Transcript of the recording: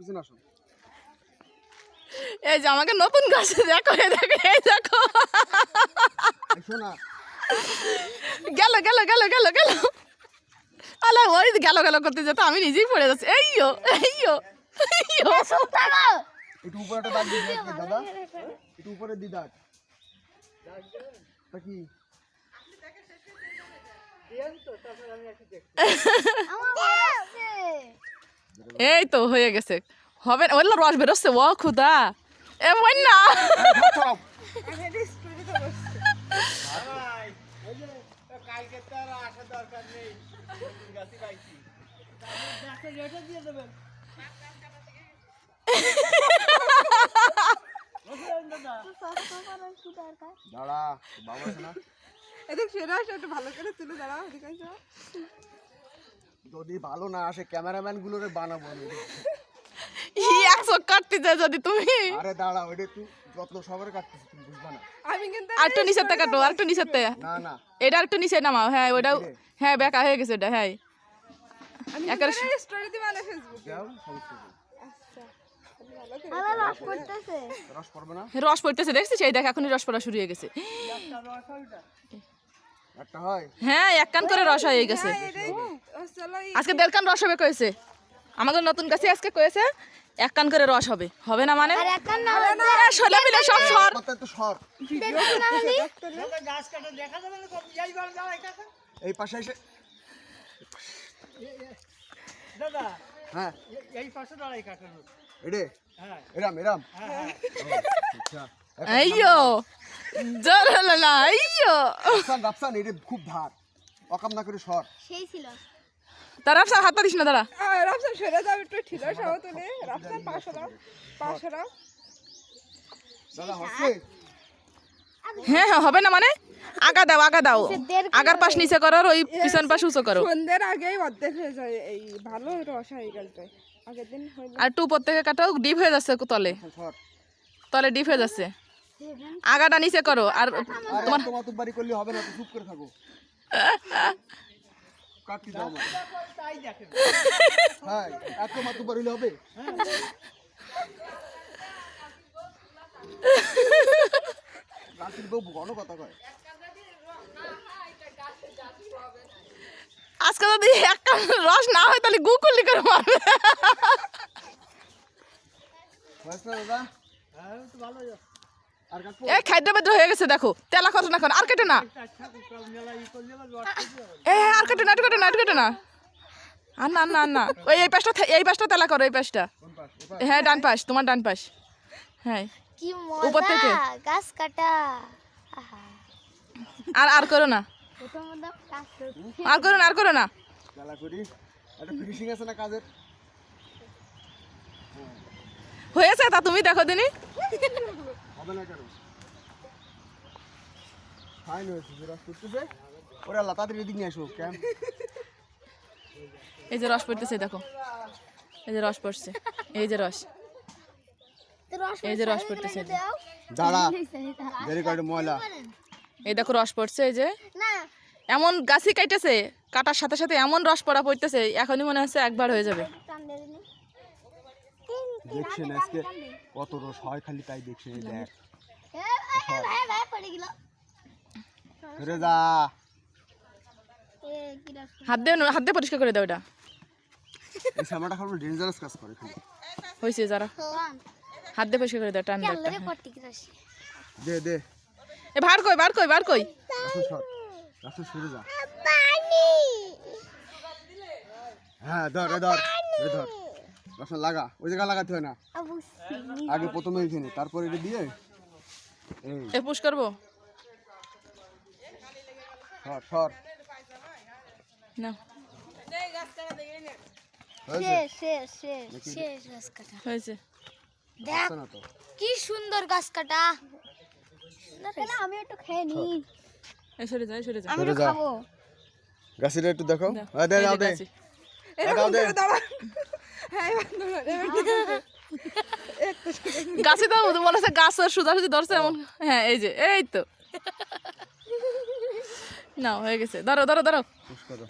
পিছনে আসো। এই যে আমাকে নতুন গাছ দেখো, এই দেখো, এই দেখো। শোনা গেল গেল গেল গেল গেল। আলা ওই গেল গেল করতে যেত, আমি নিজেই পড়ে যাচ্ছি। এইও এইও এইও। একটু উপরেটা দাগ দিয়ে দাদা, একটু উপরে দি দাগ। তা কি এই তো হয়ে গেছে। হবে না, ওইগুলো রস বেরোচ্ছে। ও খুদা এ বই না। দাঁড়া বাবা শোনা, এদিক ফিরে আসো, একটু ভালো করে তুলে দাঁড়াও। এদিকে আসো। যদি ভালো না আসে ক্যামেরাম্যান গুলোরে বানাবো আমি। একশো কাটতে যায় যদি তুমি। আরে দাঁড়া, ওইটা তুই যত্ন সহকারে কাটতেছিস, তুমি বুঝবা না। আমি কিন্তু আর একটু নিচেতে কাটো, আর একটু নিচেতে। না না এটা আর একটু নিচে নামাও। হ্যাঁ ওইটাও, হ্যাঁ বেকা হয়ে গেছে ওটা। হ্যাঁ আমি একের স্টোরি দিবা না ফেসবুকে। দাও সমস্যা নেই। আচ্ছা ভালো করে রস পড়বে না, রস পড়তেছে দেখছিস? এই দেখ এখনই রস পড়া শুরু হয়ে গেছে। একটা হয়। হ্যাঁ এক কান করে রস হয়ে গেছে। চলো আজকে 1.5 কান রস হবে কয়েছে। আমাদের নতুন গাছে আজকে কয়েছে 1 কান করে রস হবে। হবে না মানে শোলা মিলে সব সর। কথা তো সর। এই পাশে এসে দাদা হ্যাঁ এই পাশে দাঁড়াই কাটানো। এডে হ্যাঁ এরাম এরাম। হ্যাঁ আচ্ছা আইয়ো জোর হলো না। আইয়ো রাফসান রাফসান, এটা খুব ধার, অকাম না করে সর। তার আপসা হাতটা দিস না দাঁড়া। রাফসান সরে যাও, একটু ঠিলা সহ তুলে। রাফসান পাশে দাও, পাশে দাও। দাদা হচ্ছে হ্যাঁ হ্যাঁ হবে না মানে আগা দাও, আগা দাও। আগার পাশ নিচে করো, আর ওই পিছন পাশ উঁচু করো। সন্ধ্যের আগেই অর্ধেক হয়ে যায়। এই ভালো রস হয়ে গেল। আগের দিন হয়ে আর একটু উপর থেকে কাটো, ডিপ হয়ে যাচ্ছে তলে, সর। তলে ডিপ হয়ে যাচ্ছে। আগাটা নিচে করো। আর আর তোমার তো বাড়ি করলে হবে না, তো চুপ করে থাকো। কাটি দাও আমাকে। তাই দেখেন হ্যাঁ এত মাত্র বাড়ি হলে হবে। রাত্রি বউ ঘন কথা কয়। আজকে যদি 1 কান রস না হয় তাহলে গুকুলি করে মারবে। হয়েছে না দাদা? হ্যাঁ তো ভালো আর কাটবো? এই খাদ্য বেদ্র হয়ে গেছে দেখো। তেলা কত না, আর কেটে না। মেলা ই করলে আবার রস করতে হবে। এ আর কেটে না, আর কেটে না, আর কেটে না। আর না না না, ওই এই পাশটা, এই পাশটা তেলা করো, এই পাশটা। কোন পাশ? এ পাশ? হ্যাঁ ডান পাশ, তোমার ডান পাশ। হ্যাঁ কি উপর মজা থেকে। গাছ কাটা। আহা আর করো না, প্রথমত কাজ করছি। আর করো না, আর করো না। খেলা করি, একটা ফিনিশিং আছে না কাজের। হয়েছে তা তুমি দেখো দিনি। হবে না কেন? ফাইন হয়েছে, যে রস করতেছে। ওরে আল্লাহ, তাড়াতাড়ি এদিক নিয়ে আসো। কেন? এই যে রস পড়তেছে দেখো, এই যে রস পড়ছে, এই যে রস, তো রস এই যে রস পড়তেছে। দাও দাঁড়া, দেরি করে ময়লা। এই দেখো রস পড়ছে। এই যে না এমন গাছই কাটতেছে, কাটার সাথে সাথে এমন রস পড়া পড়তেছে, এখনই মনে হচ্ছে একবার হয়ে যাবে। টান দে দিনি দেখছেন আজকে কত রস হয়, খালি তাই দেখছেন। এই দেখ ভাই ভাই পড়ে গেল। ফিরে যা। এ কি রস হাত দিয়ে পরিষ্কার করে দাও। এটা এই সামাটা খাবার ডেঞ্জারাস কাজ করে খালি। হয়েছে যারা, খাওয়ান হাত দিয়ে পরিষ্কার করে দাও, টান দাও একটা। আল্লাহরে পড়তে কি রস দে দে, এ বার কই, বার কই, বার কই। রাসু সর, রাসু সরে যা। পানি হ্যাঁ ধর এ ধর, এ ধর রসুন লাগা। ওই জায়গা লাগাতে হয় না, অবশ্যই আগে প্রথমে এইখানে, তারপর এটা দিয়ে এই এ পুশ করবো সর সর। না, হয়েছে? শেষ শেষ শেষ শেষ গাছ কাটা। হয়েছে। দেখ হচ্ছে না তো। কি সুন্দর গাছ কাটা। আমি একটু খেয়ে নি। এই সরে যা, এই সরে যা। আমি সরে একটু যা। খাবো। গাছিটা একটু দেখো। দাও। দে এই যে দাও দে। গাছি। দাও দে। দাঁড়া। হ্যাঁ এবার ঠিক আছে। গাছে তো মনে হচ্ছে গাছ সোজাসুজি ধরছে এমন। হ্যাঁ এই যে, এই তো। না হয়ে গেছে। ধরো ধরো ধরো। পুশ করো।